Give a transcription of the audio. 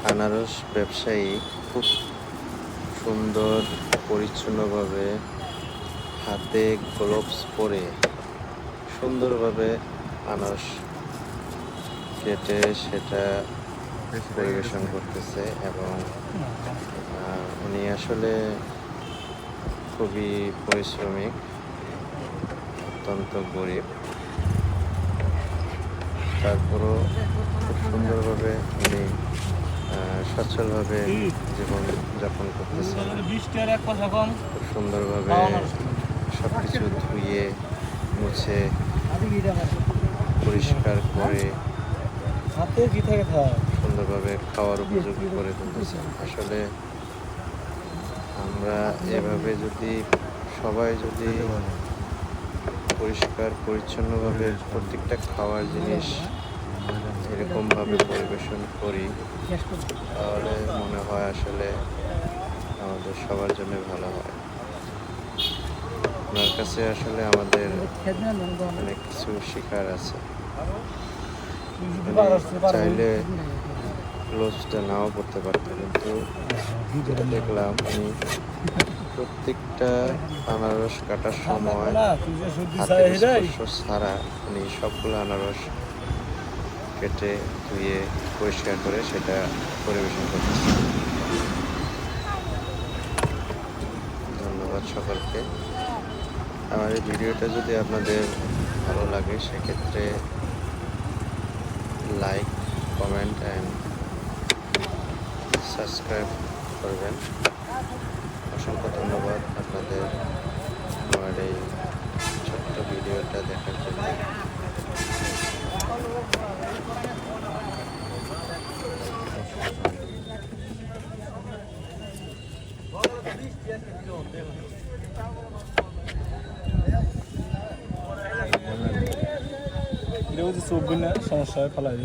আনারস ব্যবসায়ী খুব সুন্দর পরিচ্ছন্নভাবে হাতে গ্লোভস পরে সুন্দরভাবে আনারস কেটে সেটা পরিবেশন করতেছে এবং উনি আসলে খুবই পরিশ্রমিক, অত্যন্ত গরিব, তারপরও খুব সুন্দরভাবে উনি সচ্ছলভাবে জীবন যাপন করতেছেন। খুব সুন্দরভাবে সব কিছু ধুয়ে মুছে পরিষ্কার করে সুন্দরভাবে খাওয়ার উপযোগী করে তুলতেছেন। আসলে আমরা এভাবে যদি সবাই যদি পরিষ্কার পরিচ্ছন্নভাবে প্রত্যেকটা খাওয়ার জিনিস এরকমভাবে পরিবেশন করি, তাহলে মনে হয় আসলে আমাদের সবার জন্য ভালো হয়। ওনার কাছে আসলে আমাদের অনেক কিছু শেখার আছে। চাইলে গ্লোভসটা নাও করতে পারতো, কিন্তু যেটা দেখলাম উনি প্রত্যেকটা আনারস কাটার সময় হাতের স্পর্শ ছাড়া উনি সবগুলো আনারস কেটে ধুয়ে পরিষ্কার করে সেটা পরিবেশন করতেছে। ধন্যবাদ সকলকে। আমার এই ভিডিওটা যদি আপনাদের ভালো লাগে সেক্ষেত্রে লাইক, কমেন্ট অ্যান্ড সাবস্ক্রাইব করবেন। অসংখ্য ধন্যবাদ আপনাদের আমার এই ছোট্ট ভিডিওটা দেখার জন্য। সমস্যা হয় ফেলাই